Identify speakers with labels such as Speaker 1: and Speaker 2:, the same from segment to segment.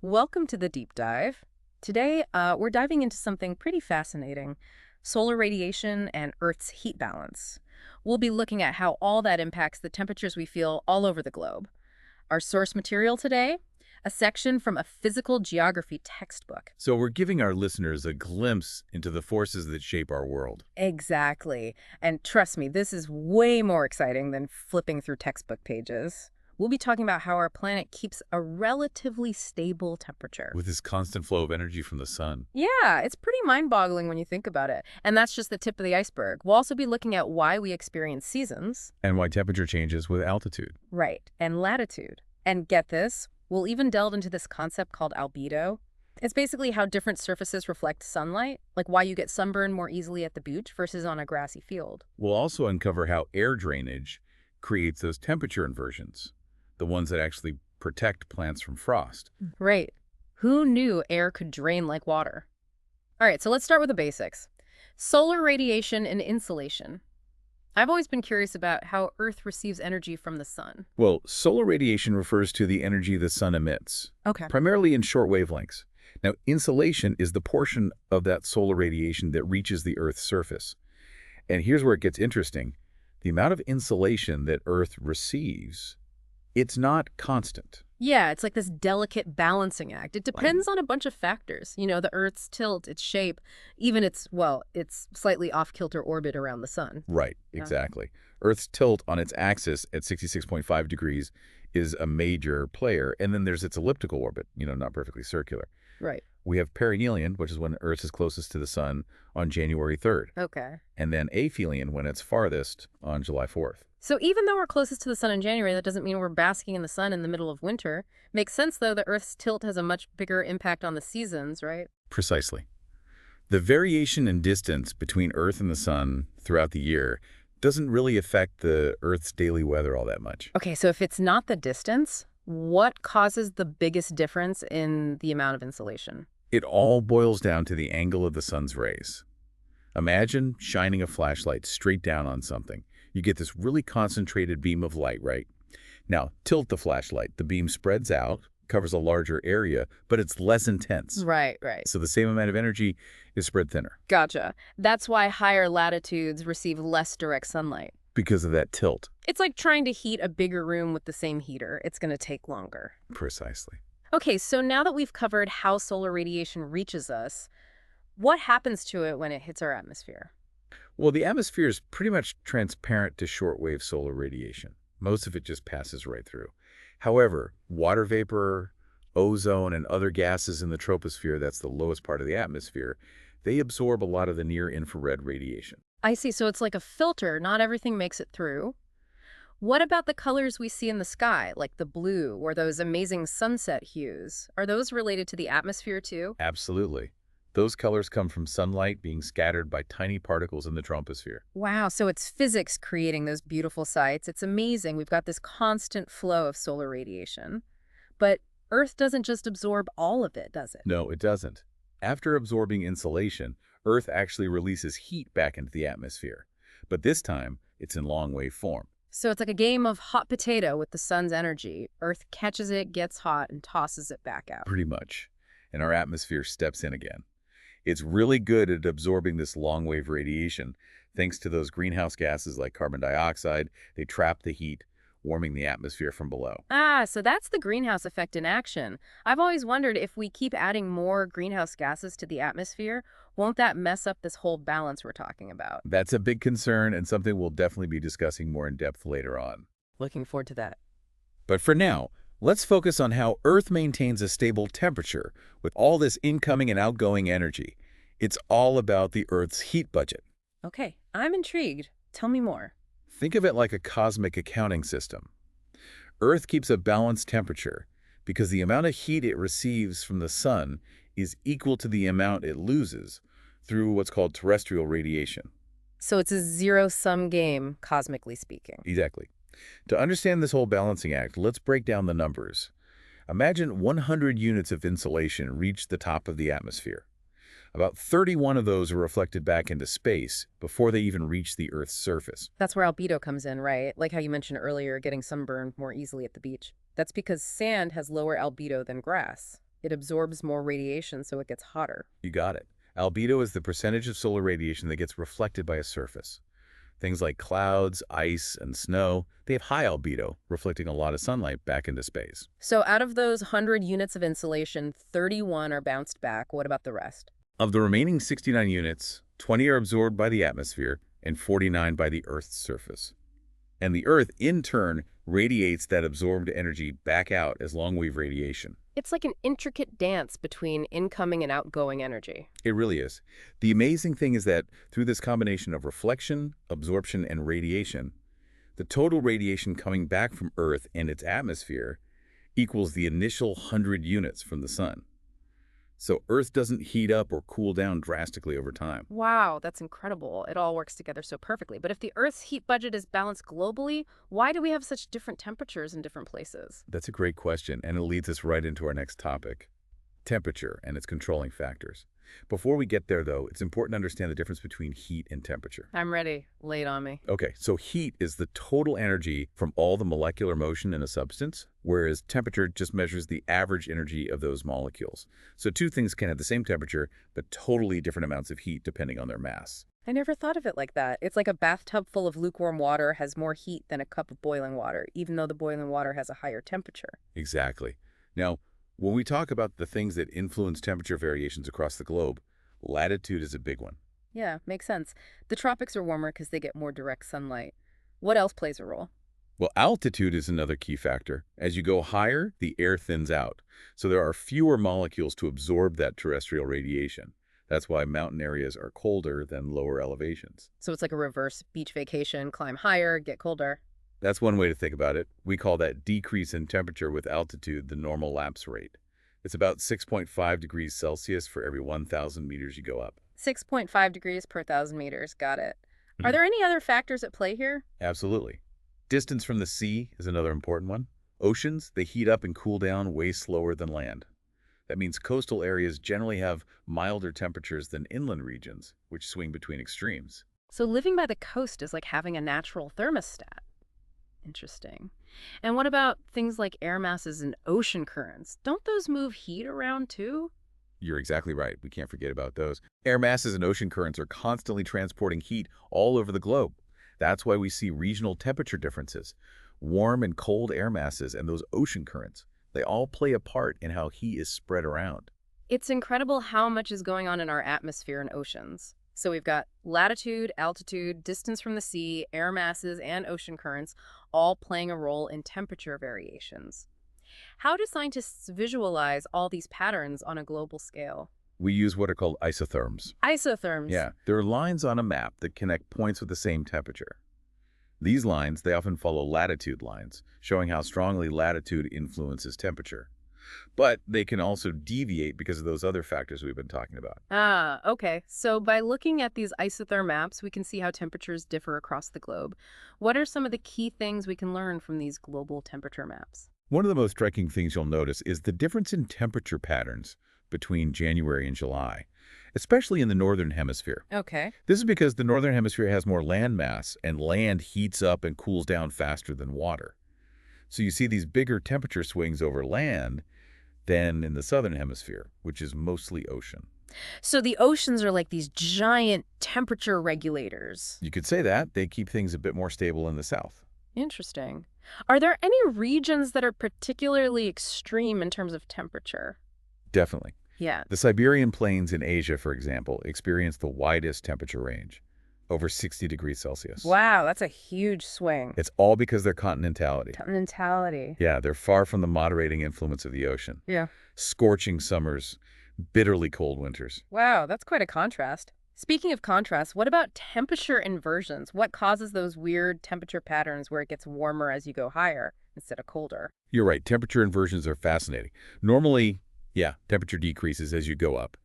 Speaker 1: Welcome to the deep dive. Today, we're diving into something pretty fascinating: solar radiation and Earth's heat balance. We'll be looking at how all that impacts the temperatures we feel all over the globe. Our source material today: a section from a physical geography textbook.
Speaker 2: So we're giving our listeners a glimpse into the forces that shape our world.
Speaker 1: Exactly. And trust me, this is way more exciting than flipping through textbook pages. We'll be talking about how our planet keeps a relatively stable temperature.
Speaker 2: With this constant flow of energy from the sun.
Speaker 1: Yeah, it's pretty mind-boggling when you think about it. And that's just the tip of the iceberg. We'll also be looking at why we experience seasons.
Speaker 2: And why temperature changes with altitude.
Speaker 1: Right. And latitude. And get this, we'll even delve into this concept called albedo. It's basically how different surfaces reflect sunlight, like why you get sunburned more easily at the beach versus on a grassy field.
Speaker 2: We'll also uncover how air drainage creates those temperature inversions, the ones that actually protect plants from frost.
Speaker 1: Right. Who knew air could drain like water? All right, so let's start with the basics. Solar radiation and insolation. I've always been curious about how Earth receives energy from the sun.
Speaker 2: Well, solar radiation refers to the energy the sun emits,
Speaker 1: Okay.
Speaker 2: primarily in short wavelengths. Now, insolation is the portion of that solar radiation that reaches the Earth's surface. And here's where it gets interesting. The amount of insolation that Earth receives, it's not constant.
Speaker 1: Yeah, it's like this delicate balancing act. It
Speaker 2: Like,
Speaker 1: depends on a bunch of factors. The Earth's tilt, its shape, even its slightly off-kilter orbit around the sun.
Speaker 2: right,
Speaker 1: Yeah.
Speaker 2: exactly. Earth's tilt on its axis at 66.5 degrees is a major player, and then there's its elliptical orbit, not perfectly circular.
Speaker 1: Right.
Speaker 2: We have perihelion, which is when Earth is closest to the sun on January 3rd,
Speaker 1: Okay.
Speaker 2: and then aphelion when it's farthest on July 4th.
Speaker 1: So even though we're closest to the sun in January, that doesn't mean we're basking in the sun in the middle of winter. Makes sense, though, that Earth's tilt has a much bigger impact on the seasons, right?
Speaker 2: Precisely. The variation in distance between Earth and the sun throughout the year doesn't really affect the Earth's daily weather all that much.
Speaker 1: Okay, so if it's not the distance, what causes the biggest difference in the amount of insolation?
Speaker 2: It all boils down to the angle of the sun's rays. Imagine shining a flashlight straight down on something. You get this really concentrated beam of light, right? Now, tilt the flashlight. The beam spreads out, covers a larger area, but it's less intense.
Speaker 1: Right, right.
Speaker 2: So the same amount of energy is spread thinner
Speaker 1: Gotcha. That's why higher latitudes receive less direct sunlight.
Speaker 2: because of that tilt.
Speaker 1: It's like trying to heat a bigger room with the same heater. It's going to take longer.
Speaker 2: Precisely.
Speaker 1: Okay, so now that we've covered how solar radiation reaches us, what happens to it when it hits our atmosphere?
Speaker 2: Well, the atmosphere is pretty much transparent to shortwave solar radiation. Most of it just passes right through. However, water vapor, ozone, and other gases in the troposphere, that's the lowest part of the atmosphere, they absorb a lot of the near-infrared radiation.
Speaker 1: I see, so it's like a filter. Not everything makes it through. What about the colors we see in the sky, like the blue or those amazing sunset hues? Are those related to the atmosphere too?
Speaker 2: Absolutely. Those colors come from sunlight being scattered by tiny particles in the troposphere.
Speaker 1: Wow, so it's physics creating those beautiful sights. It's amazing. We've got this constant flow of solar radiation. But Earth doesn't just absorb all of it, does it?
Speaker 2: No, it doesn't. After absorbing insolation, Earth actually releases heat back into the atmosphere. But this time, it's in long-wave form.
Speaker 1: So it's like a game of hot potato with the sun's energy. Earth catches it, gets hot, and tosses it back out.
Speaker 2: Pretty much. And our atmosphere steps in again. It's really good at absorbing this long-wave radiation. Thanks to those greenhouse gases like carbon dioxide, they trap the heat, warming the atmosphere from below.
Speaker 1: Ah, so that's the greenhouse effect in action. I've always wondered, if we keep adding more greenhouse gases to the atmosphere, won't that mess up this whole balance we're talking about?
Speaker 2: That's a big concern and something we'll definitely be discussing more in depth later on.
Speaker 1: Looking forward to that.
Speaker 2: But for now, let's focus on how Earth maintains a stable temperature with all this incoming and outgoing energy. It's all about the Earth's heat budget.
Speaker 1: Okay, I'm intrigued. Tell me more.
Speaker 2: Think of it like a cosmic accounting system. Earth keeps a balanced temperature because the amount of heat it receives from the sun is equal to the amount it loses through what's called terrestrial radiation.
Speaker 1: So it's a zero-sum game, cosmically speaking.
Speaker 2: Exactly. To understand this whole balancing act, let's break down the numbers. Imagine 100 units of insolation reach the top of the atmosphere. About 31 of those are reflected back into space before they even reach the Earth's surface.
Speaker 1: That's where albedo comes in, right? Like how you mentioned earlier, getting sunburned more easily at the beach. That's because sand has lower albedo than grass. It absorbs more radiation, so it gets hotter.
Speaker 2: You got it. Albedo is the percentage of solar radiation that gets reflected by a surface. Things like clouds, ice, and snow, they have high albedo, reflecting a lot of sunlight back into space.
Speaker 1: So out of those 100 units of insolation, 31 are bounced back. What about the rest?
Speaker 2: Of the remaining 69 units, 20 are absorbed by the atmosphere and 49 by the Earth's surface. And the Earth, in turn, radiates that absorbed energy back out as long-wave radiation.
Speaker 1: It's like an intricate dance between incoming and outgoing energy.
Speaker 2: It really is. The amazing thing is that through this combination of reflection, absorption, and radiation, the total radiation coming back from Earth and its atmosphere equals the initial 100 units from the sun. So Earth doesn't heat up or cool down drastically over time.
Speaker 1: Wow, that's incredible. It all works together so perfectly. But if the Earth's heat budget is balanced globally, why do we have such different temperatures in different places?
Speaker 2: That's a great question, and it leads us right into our next topic, temperature and its controlling factors. Before we get there, though, it's important to understand the difference between heat and temperature.
Speaker 1: I'm ready. Lay it on me.
Speaker 2: Okay, so heat is the total energy from all the molecular motion in a substance, whereas temperature just measures the average energy of those molecules. So two things can have the same temperature, but totally different amounts of heat depending on their mass.
Speaker 1: I never thought of it like that. It's like a bathtub full of lukewarm water has more heat than a cup of boiling water, even though the boiling water has a higher temperature.
Speaker 2: Exactly. Now, when we talk about the things that influence temperature variations across the globe, latitude is a big one.
Speaker 1: Yeah, makes sense. The tropics are warmer because they get more direct sunlight. What else plays a role?
Speaker 2: Well, altitude is another key factor. As you go higher, the air thins out, so there are fewer molecules to absorb that terrestrial radiation. That's why mountain areas are colder than lower elevations.
Speaker 1: So it's like a reverse beach vacation, climb higher, get colder.
Speaker 2: That's one way to think about it. We call that decrease in temperature with altitude the normal lapse rate. It's about 6.5 degrees Celsius for every 1,000 meters you go up.
Speaker 1: 6.5 degrees per 1,000 meters. Got it. Are
Speaker 2: Mhm.
Speaker 1: there any other factors at play here?
Speaker 2: Absolutely. Distance from the sea is another important one. Oceans, they heat up and cool down way slower than land. That means coastal areas generally have milder temperatures than inland regions, which swing between extremes.
Speaker 1: So living by the coast is like having a natural thermostat. Interesting. And what about things like air masses and ocean currents? Don't those move heat around too?
Speaker 2: You're exactly right. We can't forget about those. Air masses and ocean currents are constantly transporting heat all over the globe. That's why we see regional temperature differences. Warm and cold air masses and those ocean currents, they all play a part in how heat is spread around.
Speaker 1: It's incredible how much is going on in our atmosphere and oceans. So we've got latitude, altitude, distance from the sea, air masses, and ocean currents all playing a role in temperature variations. How do scientists visualize all these patterns on a global scale?
Speaker 2: We use what are called isotherms.
Speaker 1: Isotherms.
Speaker 2: Yeah, there are lines on a map that connect points with the same temperature. These lines, they often follow latitude lines, showing how strongly latitude influences temperature. But they can also deviate because of those other factors we've been talking about.
Speaker 1: Ah, okay. So by looking at these isotherm maps, we can see how temperatures differ across the globe. What are some of the key things we can learn from these global temperature maps?
Speaker 2: One of the most striking things you'll notice is the difference in temperature patterns between January and July, especially in the northern hemisphere.
Speaker 1: Okay.
Speaker 2: This is because the northern hemisphere has more land mass, and land heats up and cools down faster than water. So you see these bigger temperature swings over land than in the southern hemisphere, which is mostly ocean.
Speaker 1: So the oceans are like these giant temperature regulators.
Speaker 2: You could say that. They keep things a bit more stable in the south.
Speaker 1: Interesting. Are there any regions that are particularly extreme in terms of temperature?
Speaker 2: Definitely.
Speaker 1: Yeah.
Speaker 2: The Siberian plains in Asia, for example, experience the widest temperature range, over 60 degrees Celsius.
Speaker 1: Wow, that's a huge swing.
Speaker 2: It's all because of their continentality.
Speaker 1: Continentality.
Speaker 2: Yeah, they're far from the moderating influence of the ocean.
Speaker 1: Yeah.
Speaker 2: Scorching summers, bitterly cold winters.
Speaker 1: Wow, that's quite a contrast. Speaking of contrast, what about temperature inversions? What causes those weird temperature patterns where it gets warmer as you go higher instead of colder?
Speaker 2: You're right, temperature inversions are fascinating. Normally, yeah, temperature decreases as you go up.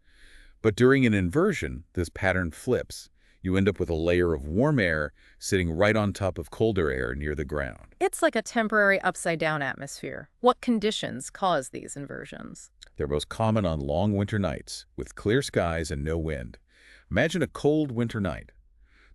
Speaker 2: But during an inversion, this pattern flips. You end up with a layer of warm air sitting right on top of colder air near the ground.
Speaker 1: It's like a temporary upside-down atmosphere. What conditions cause these inversions?
Speaker 2: They're most common on long winter nights with clear skies and no wind. Imagine a cold winter night.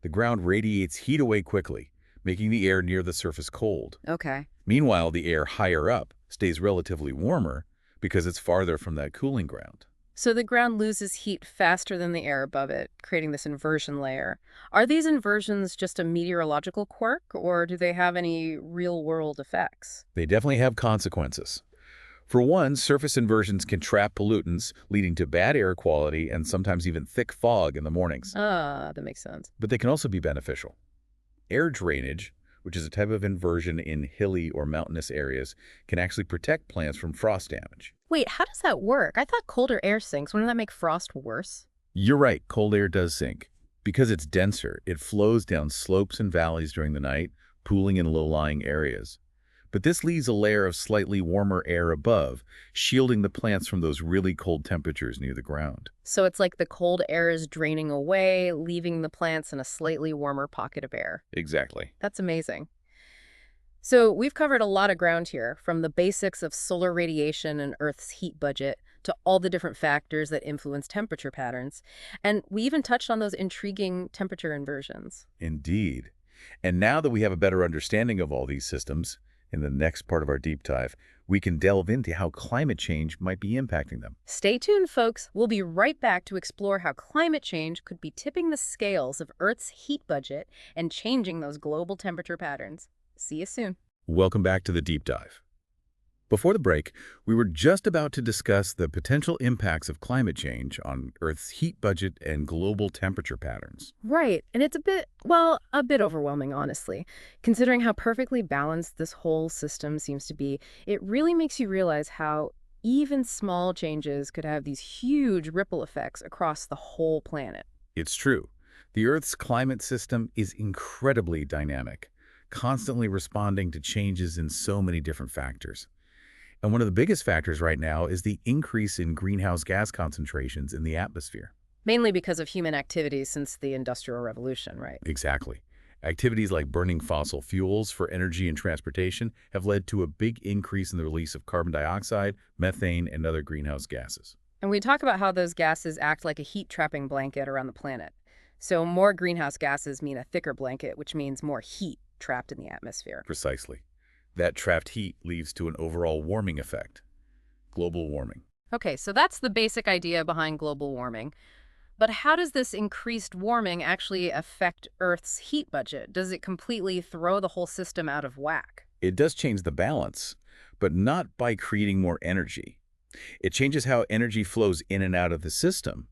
Speaker 2: The ground radiates heat away quickly, making the air near the surface cold.
Speaker 1: Okay.
Speaker 2: Meanwhile, the air higher up stays relatively warmer, because it's farther from that cooling ground.
Speaker 1: So the ground loses heat faster than the air above it, creating this inversion layer. Are these inversions just a meteorological quirk, or do they have any real-world effects?
Speaker 2: They definitely have consequences. For one, surface inversions can trap pollutants, leading to bad air quality and sometimes even thick fog in the mornings.
Speaker 1: Ah, that makes sense.
Speaker 2: But they can also be beneficial. Air drainage, which is a type of inversion in hilly or mountainous areas, can actually protect plants from frost damage.
Speaker 1: Wait, how does that work? I thought colder air sinks. Wouldn't that make frost worse?
Speaker 2: You're right, cold air does sink. Because it's denser, it flows down slopes and valleys during the night, pooling in low-lying areas. But this leaves a layer of slightly warmer air above, shielding the plants from those really cold temperatures near the ground.
Speaker 1: So it's like the cold air is draining away, leaving the plants in a slightly warmer pocket of air.
Speaker 2: Exactly.
Speaker 1: That's amazing. So we've covered a lot of ground here, from the basics of solar radiation and Earth's heat budget to all the different factors that influence temperature patterns. And we even touched on those intriguing temperature inversions.
Speaker 2: Indeed. And now that we have a better understanding of all these systems, in the next part of our deep dive, we can delve into how climate change might be impacting them.
Speaker 1: Stay tuned, folks. We'll be right back to explore how climate change could be tipping the scales of Earth's heat budget and changing those global temperature patterns. See you soon.
Speaker 2: Welcome back to the deep dive. Before the break, we were just about to discuss the potential impacts of climate change on Earth's heat budget and global temperature patterns.
Speaker 1: Right, and it's a bit overwhelming, honestly. Considering how perfectly balanced this whole system seems to be, it really makes you realize how even small changes could have these huge ripple effects across the whole planet.
Speaker 2: It's true. The Earth's climate system is incredibly dynamic, constantly responding to changes in so many different factors. And one of the biggest factors right now is the increase in greenhouse gas concentrations in the atmosphere.
Speaker 1: Mainly because of human activities since the Industrial Revolution, right?
Speaker 2: Exactly. Activities like burning fossil fuels for energy and transportation have led to a big increase in the release of carbon dioxide, methane, and other greenhouse gases.
Speaker 1: And we talk about how those gases act like a heat-trapping blanket around the planet. So more greenhouse gases mean a thicker blanket, which means more heat trapped in the atmosphere.
Speaker 2: Precisely. That trapped heat leads to an overall warming effect, global warming.
Speaker 1: Okay, so that's the basic idea behind global warming. But how does this increased warming actually affect Earth's heat budget? Does it completely throw the whole system out of whack?
Speaker 2: It does change the balance, but not by creating more energy. It changes how energy flows in and out of the system.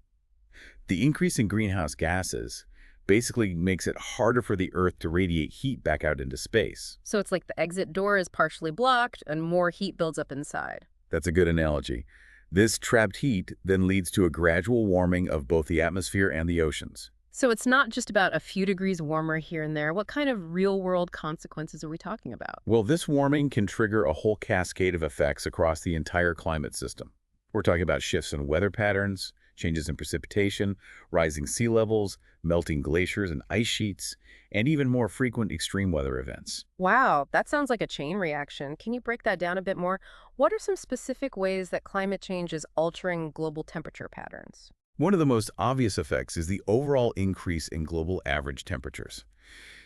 Speaker 2: The increase in greenhouse gases basically makes it harder for the Earth to radiate heat back out into space.
Speaker 1: So it's like the exit door is partially blocked and more heat builds up inside.
Speaker 2: That's a good analogy. This trapped heat then leads to a gradual warming of both the atmosphere and the oceans.
Speaker 1: So it's not just about a few degrees warmer here and there. What kind of real-world consequences are we talking about?
Speaker 2: Well, this warming can trigger a whole cascade of effects across the entire climate system. We're talking about shifts in weather patterns, changes in precipitation, rising sea levels, melting glaciers and ice sheets, and even more frequent extreme weather events.
Speaker 1: Wow, that sounds like a chain reaction. Can you break that down a bit more? What are some specific ways that climate change is altering global temperature patterns?
Speaker 2: One of the most obvious effects is the overall increase in global average temperatures.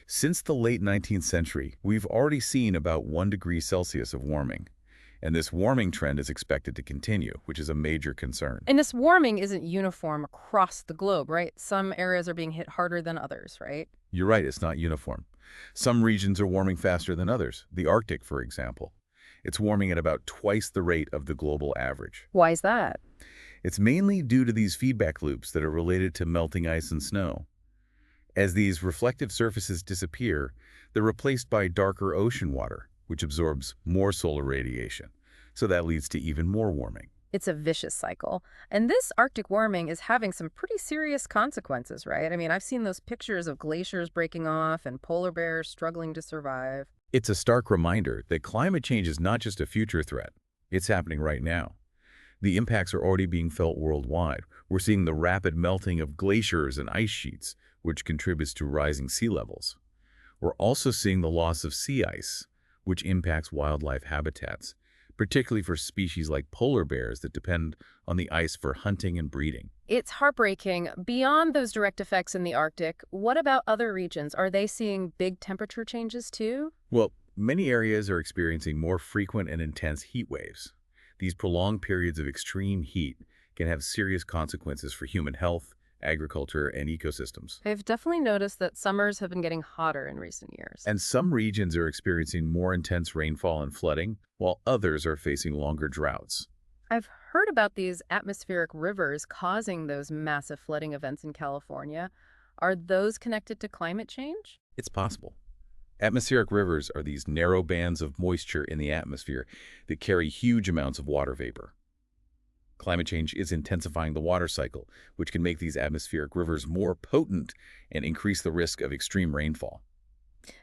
Speaker 2: Since the late 19th century, we've already seen about 1 degree Celsius of warming. And this warming trend is expected to continue, which is a major concern.
Speaker 1: And this warming isn't uniform across the globe, right? Some areas are being hit harder than others, right?
Speaker 2: You're right, it's not uniform. Some regions are warming faster than others. The Arctic, for example. It's warming at about twice the rate of the global average.
Speaker 1: Why is that?
Speaker 2: It's mainly due to these feedback loops that are related to melting ice and snow. As these reflective surfaces disappear, they're replaced by darker ocean water, which absorbs more solar radiation. So that leads to even more warming.
Speaker 1: It's a vicious cycle. And this Arctic warming is having some pretty serious consequences, right? I mean, I've seen those pictures of glaciers breaking off and polar bears struggling to survive.
Speaker 2: It's a stark reminder that climate change is not just a future threat. It's happening right now. The impacts are already being felt worldwide. We're seeing the rapid melting of glaciers and ice sheets, which contributes to rising sea levels. We're also seeing the loss of sea ice, which impacts wildlife habitats, particularly for species like polar bears that depend on the ice for hunting and breeding.
Speaker 1: It's heartbreaking. Beyond those direct effects in the Arctic, what about other regions? Are they seeing big temperature changes too?
Speaker 2: Well, many areas are experiencing more frequent and intense heat waves. These prolonged periods of extreme heat can have serious consequences for human health, agriculture, and ecosystems.
Speaker 1: I've definitely noticed that summers have been getting hotter in recent years.
Speaker 2: And some regions are experiencing more intense rainfall and flooding, while others are facing longer droughts.
Speaker 1: I've heard about these atmospheric rivers causing those massive flooding events in California. Are those connected to climate change?
Speaker 2: It's possible. Atmospheric rivers are these narrow bands of moisture in the atmosphere that carry huge amounts of water vapor. Climate change is intensifying the water cycle, which can make these atmospheric rivers more potent and increase the risk of extreme rainfall.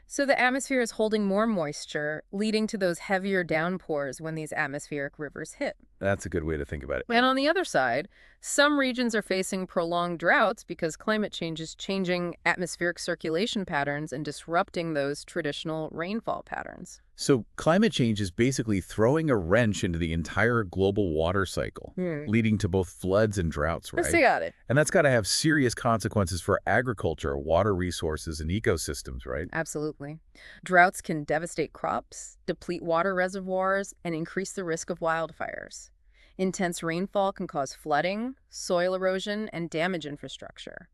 Speaker 1: So the atmosphere is holding more moisture, leading to those heavier downpours when these atmospheric rivers hit.
Speaker 2: That's a good way to think about it.
Speaker 1: And on the other side, some regions are facing prolonged droughts because climate change is changing atmospheric circulation patterns and disrupting those traditional rainfall patterns.
Speaker 2: So climate change is basically throwing a wrench into the entire global water cycle, leading to both floods and droughts,
Speaker 1: Let's
Speaker 2: right?
Speaker 1: got it.
Speaker 2: And that's got to have serious consequences for agriculture, water resources, and ecosystems, right?
Speaker 1: Absolutely. Droughts can devastate crops, deplete water reservoirs, and increase the risk of wildfires. Intense rainfall can cause flooding, soil erosion, and damage infrastructure.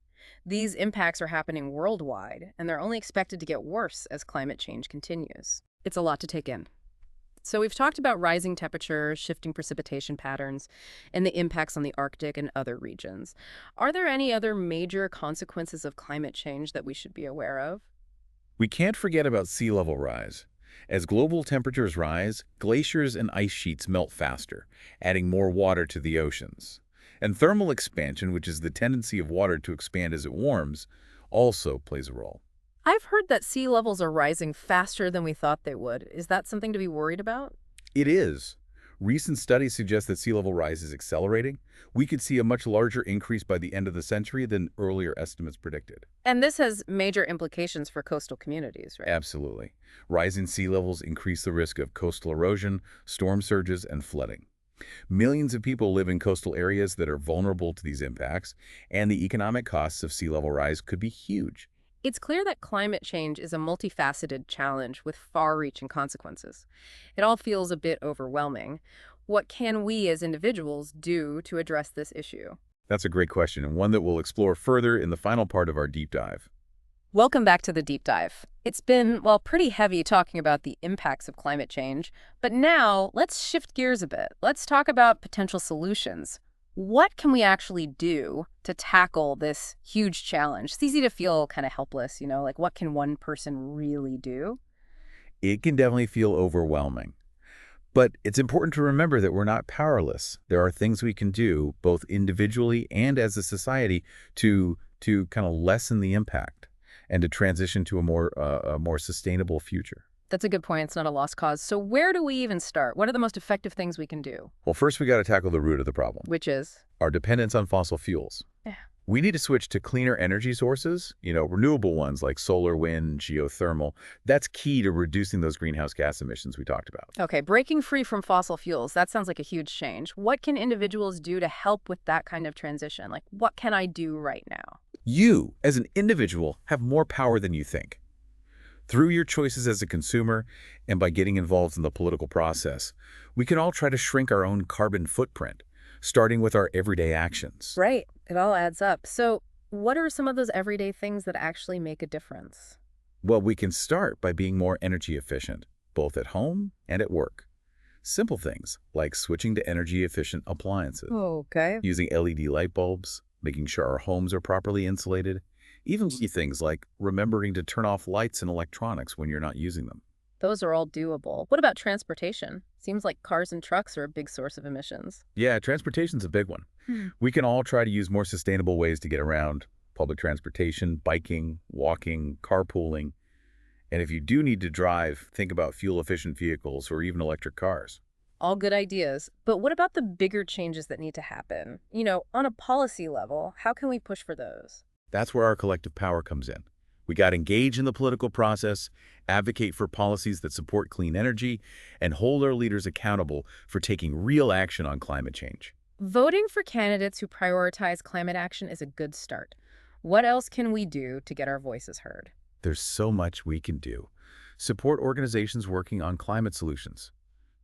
Speaker 1: These impacts are happening worldwide, and they're only expected to get worse as climate change continues. It's a lot to take in. So we've talked about rising temperatures, shifting precipitation patterns, and the impacts on the Arctic and other regions. Are there any other major consequences of climate change that we should be aware of?
Speaker 2: We can't forget about sea level rise. As global temperatures rise, glaciers and ice sheets melt faster, adding more water to the oceans. And thermal expansion, which is the tendency of water to expand as it warms, also plays a role.
Speaker 1: I've heard that sea levels are rising faster than we thought they would. Is that something to be worried about?
Speaker 2: It is. Recent studies suggest that sea level rise is accelerating. We could see a much larger increase by the end of the century than earlier estimates predicted.
Speaker 1: And this has major implications for coastal communities, right?
Speaker 2: Absolutely. Rising sea levels increase the risk of coastal erosion, storm surges, and flooding. Millions of people live in coastal areas that are vulnerable to these impacts, and the economic costs of sea level rise could be huge.
Speaker 1: It's clear that climate change is a multifaceted challenge with far-reaching consequences. It all feels a bit overwhelming. What can we as individuals do to address this issue?
Speaker 2: That's a great question, and one that we'll explore further in the final part of our deep dive.
Speaker 1: Welcome back to the Deep Dive. It's been, well, pretty heavy talking about the impacts of climate change, but now let's shift gears a bit. Let's talk about potential solutions. What can we actually do to tackle this huge challenge? It's easy to feel kind of helpless, like what can one person really do?
Speaker 2: It can definitely feel overwhelming. But it's important to remember that we're not powerless. There are things we can do, both individually and as a society, to kind of lessen the impact and to transition to a more sustainable future.
Speaker 1: That's a good point. It's not a lost cause. So where do we even start? What are the most effective things we can do?
Speaker 2: Well, first we got to tackle the root of the problem,
Speaker 1: Which is?
Speaker 2: our dependence on fossil fuels.
Speaker 1: Yeah.
Speaker 2: We need to switch to cleaner energy sources, renewable ones like solar, wind, geothermal. That's key to reducing those greenhouse gas emissions we talked about.
Speaker 1: Okay, breaking free from fossil fuels. That sounds like a huge change. What can individuals do to help with that kind of transition? Like, what can I do right now?
Speaker 2: You, as an individual, have more power than you think. Through your choices as a consumer and by getting involved in the political process, we can all try to shrink our own carbon footprint, starting with our everyday actions.
Speaker 1: Right. It all adds up. So what are some of those everyday things that actually make a difference?
Speaker 2: Well, we can start by being more energy efficient, both at home and at work. Simple things like switching to energy-efficient appliances,
Speaker 1: Okay.
Speaker 2: using LED light bulbs, making sure our homes are properly insulated, even key things like remembering to turn off lights and electronics when you're not using them.
Speaker 1: Those are all doable. What about transportation? Seems like cars and trucks are a big source of emissions.
Speaker 2: Yeah, transportation's a big one. We can all try to use more sustainable ways to get around: public transportation, biking, walking, carpooling. And if you do need to drive, think about fuel-efficient vehicles or even electric cars.
Speaker 1: All good ideas. But what about the bigger changes that need to happen? On a policy level, how can we push for those?
Speaker 2: That's where our collective power comes in. We got to engage in the political process, advocate for policies that support clean energy, and hold our leaders accountable for taking real action on climate change.
Speaker 1: Voting for candidates who prioritize climate action is a good start. What else can we do to get our voices heard?
Speaker 2: There's so much we can do. Support organizations working on climate solutions.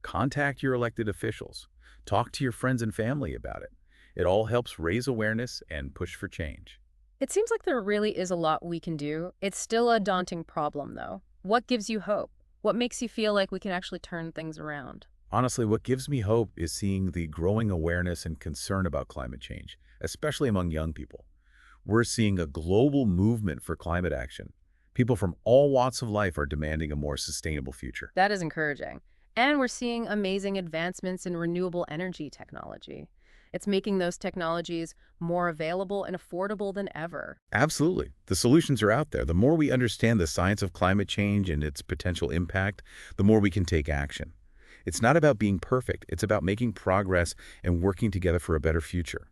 Speaker 2: Contact your elected officials. Talk to your friends and family about it. It all helps raise awareness and push for change.
Speaker 1: It seems like there really is a lot we can do. It's still a daunting problem, though. What gives you hope? What makes you feel like we can actually turn things around?
Speaker 2: Honestly, what gives me hope is seeing the growing awareness and concern about climate change, especially among young people. We're seeing a global movement for climate action. People from all walks of life are demanding a more sustainable future.
Speaker 1: That is encouraging. And we're seeing amazing advancements in renewable energy technology. It's making those technologies more available and affordable than ever.
Speaker 2: Absolutely. The solutions are out there. The more we understand the science of climate change and its potential impact, the more we can take action. It's not about being perfect. It's about making progress and working together for a better future,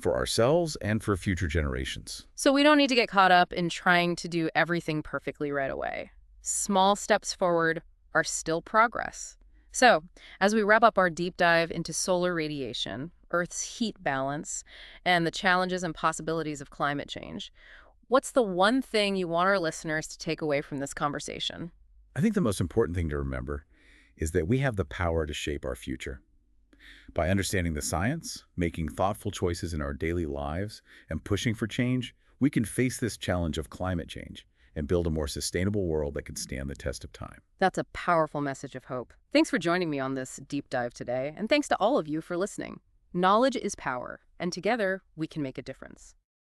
Speaker 2: for ourselves and for future generations.
Speaker 1: So we don't need to get caught up in trying to do everything perfectly right away. Small steps forward are still progress. So, as we wrap up our deep dive into solar radiation, Earth's heat balance, and the challenges and possibilities of climate change, what's the one thing you want our listeners to take away from this conversation?
Speaker 2: I think the most important thing to remember is that we have the power to shape our future. By understanding the science, making thoughtful choices in our daily lives, and pushing for change, we can face this challenge of climate change and build a more sustainable world that can stand the test of time.
Speaker 1: That's a powerful message of hope. Thanks for joining me on this deep dive today, and thanks to all of you for listening. Knowledge is power, and together we can make a difference.